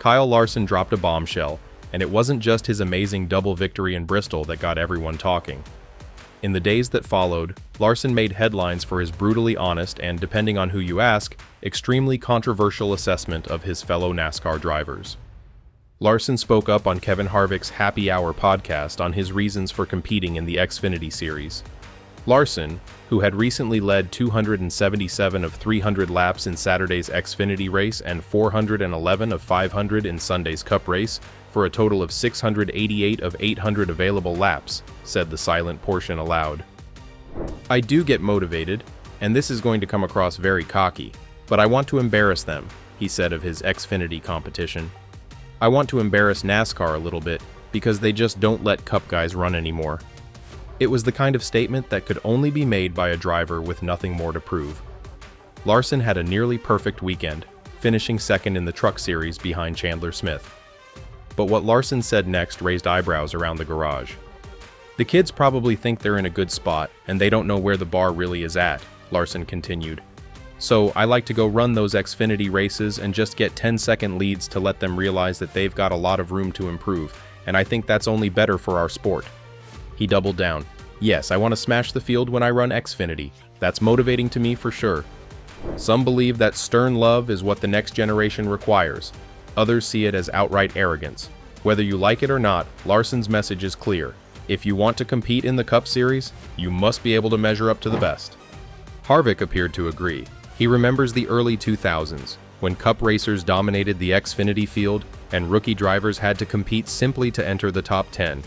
Kyle Larson dropped a bombshell, and it wasn't just his amazing double victory in Bristol that got everyone talking. In the days that followed, Larson made headlines for his brutally honest and, depending on who you ask, extremely controversial assessment of his fellow NASCAR drivers. Larson spoke up on Kevin Harvick's Happy Hour podcast on his reasons for competing in the Xfinity Series. Larson, who had recently led 277 of 300 laps in Saturday's Xfinity race and 411 of 500 in Sunday's Cup race, for a total of 688 of 800 available laps, said the silent portion aloud. "I do get motivated, and this is going to come across very cocky, but I want to embarrass them," he said of his Xfinity competition. "I want to embarrass NASCAR a little bit, because they just don't let Cup guys run anymore." It was the kind of statement that could only be made by a driver with nothing more to prove. Larson had a nearly perfect weekend, finishing second in the Truck Series behind Chandler Smith. But what Larson said next raised eyebrows around the garage. "The kids probably think they're in a good spot, and they don't know where the bar really is at," Larson continued. "So I like to go run those Xfinity races and just get 10-second leads to let them realize that they've got a lot of room to improve, and I think that's only better for our sport." He doubled down. "Yes, I want to smash the field when I run Xfinity. That's motivating to me for sure. Some believe that stern love is what the next generation requires. Others see it as outright arrogance. Whether you like it or not, Larson's message is clear. If you want to compete in the Cup Series, you must be able to measure up to the best." Harvick appeared to agree. He remembers the early 2000s, when Cup racers dominated the Xfinity field and rookie drivers had to compete simply to enter the top 10.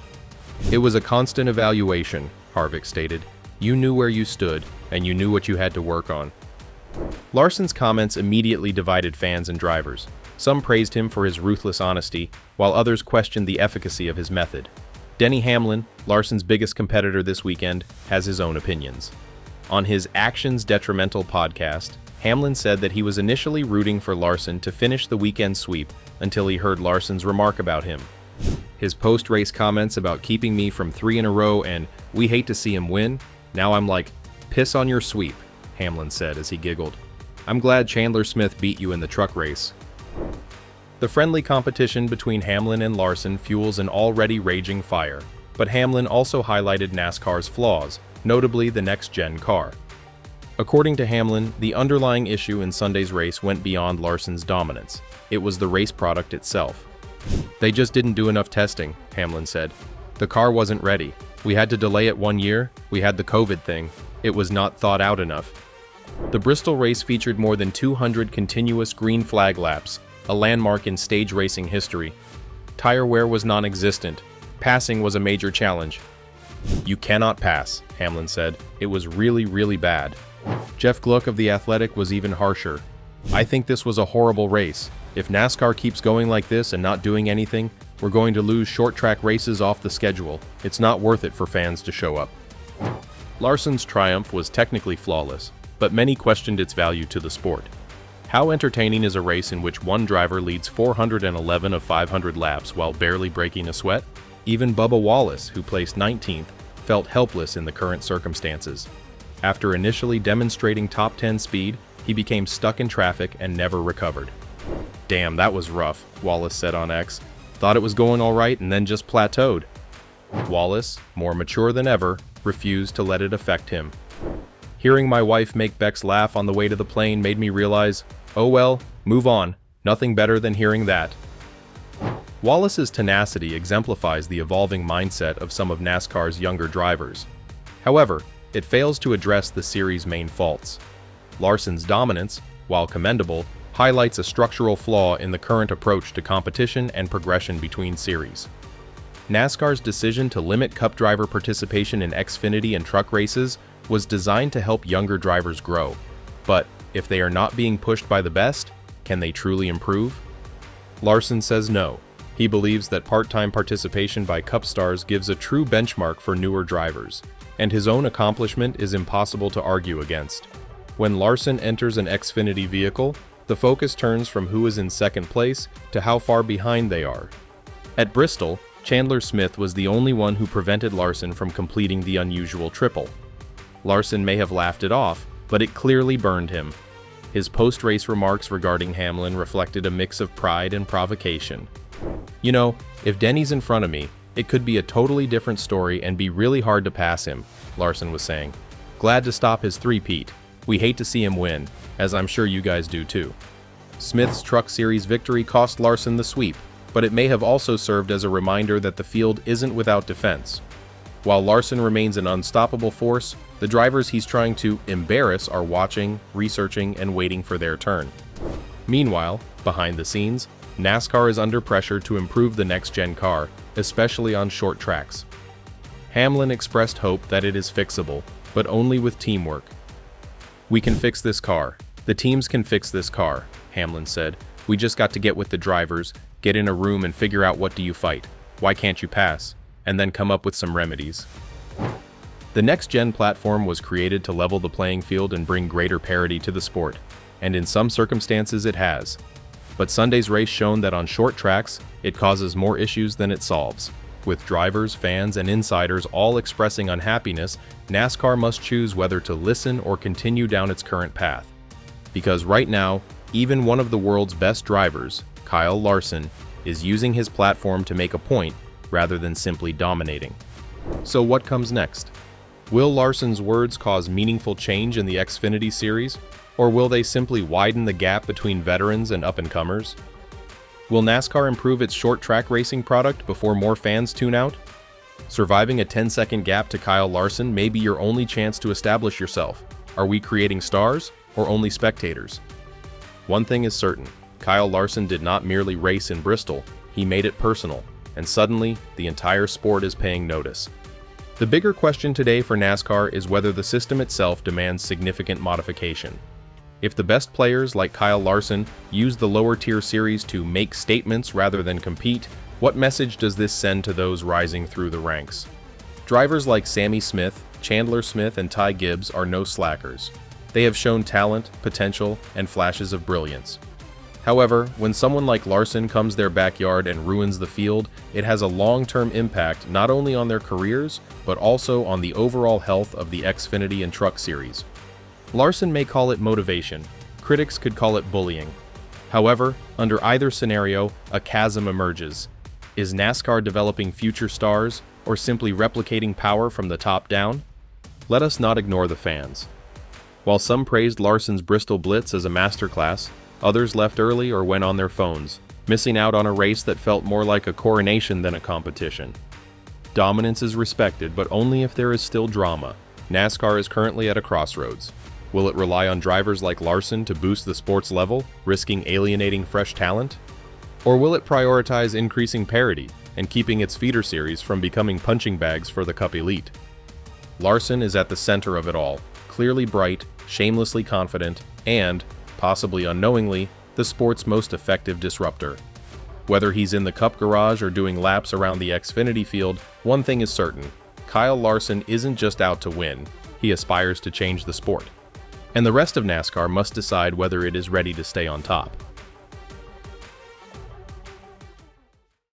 "It was a constant evaluation," Harvick stated. "You knew where you stood, and you knew what you had to work on." Larson's comments immediately divided fans and drivers. Some praised him for his ruthless honesty, while others questioned the efficacy of his method. Denny Hamlin, Larson's biggest competitor this weekend, has his own opinions. On his Actions Detrimental podcast, Hamlin said that he was initially rooting for Larson to finish the weekend sweep until he heard Larson's remark about him. "His post-race comments about keeping me from 3 in a row and 'we hate to see him win,' now I'm like, piss on your sweep," Hamlin said as he giggled. "I'm glad Chandler Smith beat you in the truck race." The friendly competition between Hamlin and Larson fuels an already raging fire, but Hamlin also highlighted NASCAR's flaws, notably the next-gen car. According to Hamlin, the underlying issue in Sunday's race went beyond Larson's dominance. It was the race product itself. "They just didn't do enough testing," Hamlin said. "The car wasn't ready. We had to delay it 1 year. We had the COVID thing. It was not thought out enough." The Bristol race featured more than 200 continuous green flag laps, a landmark in stage racing history. Tire wear was non-existent. Passing was a major challenge. "You cannot pass," Hamlin said. "It was really, really bad." Jeff Gluck of The Athletic was even harsher. "I think this was a horrible race. If NASCAR keeps going like this and not doing anything, we're going to lose short-track races off the schedule. It's not worth it for fans to show up." Larson's triumph was technically flawless, but many questioned its value to the sport. How entertaining is a race in which one driver leads 411 of 500 laps while barely breaking a sweat? Even Bubba Wallace, who placed 19th, felt helpless in the current circumstances. After initially demonstrating top 10 speed, he became stuck in traffic and never recovered. "Damn, that was rough," Wallace said on X. "Thought it was going all right and then just plateaued." Wallace, more mature than ever, refused to let it affect him. "Hearing my wife make Bex laugh on the way to the plane made me realize, oh well, move on, nothing better than hearing that." Wallace's tenacity exemplifies the evolving mindset of some of NASCAR's younger drivers. However, it fails to address the series' main faults. Larson's dominance, while commendable, highlights a structural flaw in the current approach to competition and progression between series. NASCAR's decision to limit Cup driver participation in Xfinity and truck races was designed to help younger drivers grow. But if they are not being pushed by the best, can they truly improve? Larson says no. He believes that part-time participation by Cup stars gives a true benchmark for newer drivers, and his own accomplishment is impossible to argue against. When Larson enters an Xfinity vehicle, the focus turns from who is in second place to how far behind they are. At Bristol, Chandler Smith was the only one who prevented Larson from completing the unusual triple. Larson may have laughed it off, but it clearly burned him. His post-race remarks regarding Hamlin reflected a mix of pride and provocation. "You know, if Denny's in front of me, it could be a totally different story and be really hard to pass him," Larson was saying. "Glad to stop his three-peat. We hate to see him win, as I'm sure you guys do too." Smith's Truck Series victory cost Larson the sweep, but it may have also served as a reminder that the field isn't without defense. While Larson remains an unstoppable force, the drivers he's trying to embarrass are watching, researching, and waiting for their turn. Meanwhile, behind the scenes, NASCAR is under pressure to improve the next-gen car, especially on short tracks. Hamlin expressed hope that it is fixable, but only with teamwork. "We can fix this car. The teams can fix this car," Hamlin said. "We just got to get with the drivers, get in a room and figure out what do you fight, why can't you pass, and then come up with some remedies." The next-gen platform was created to level the playing field and bring greater parity to the sport, and in some circumstances it has. But Sunday's race shown that on short tracks, it causes more issues than it solves. With drivers, fans, and insiders all expressing unhappiness, NASCAR must choose whether to listen or continue down its current path. Because right now, even one of the world's best drivers, Kyle Larson, is using his platform to make a point rather than simply dominating. So what comes next? Will Larson's words cause meaningful change in the Xfinity Series, or will they simply widen the gap between veterans and up-and-comers? Will NASCAR improve its short-track racing product before more fans tune out? Surviving a 10-second gap to Kyle Larson may be your only chance to establish yourself. Are we creating stars, or only spectators? One thing is certain, Kyle Larson did not merely race in Bristol, he made it personal, and suddenly, the entire sport is paying notice. The bigger question today for NASCAR is whether the system itself demands significant modification. If the best players like Kyle Larson use the lower-tier series to make statements rather than compete, what message does this send to those rising through the ranks? Drivers like Sammy Smith, Chandler Smith, and Ty Gibbs are no slackers. They have shown talent, potential, and flashes of brilliance. However, when someone like Larson comes their backyard and ruins the field, it has a long-term impact not only on their careers, but also on the overall health of the Xfinity and Truck Series. Larson may call it motivation, critics could call it bullying. However, under either scenario, a chasm emerges. Is NASCAR developing future stars, or simply replicating power from the top down? Let us not ignore the fans. While some praised Larson's Bristol Blitz as a masterclass, others left early or went on their phones, missing out on a race that felt more like a coronation than a competition. Dominance is respected, but only if there is still drama. NASCAR is currently at a crossroads. Will it rely on drivers like Larson to boost the sport's level, risking alienating fresh talent? Or will it prioritize increasing parity and keeping its feeder series from becoming punching bags for the Cup elite? Larson is at the center of it all, clearly bright, shamelessly confident, and, possibly unknowingly, the sport's most effective disruptor. Whether he's in the Cup garage or doing laps around the Xfinity field, one thing is certain: Kyle Larson isn't just out to win, he aspires to change the sport. And the rest of NASCAR must decide whether it is ready to stay on top.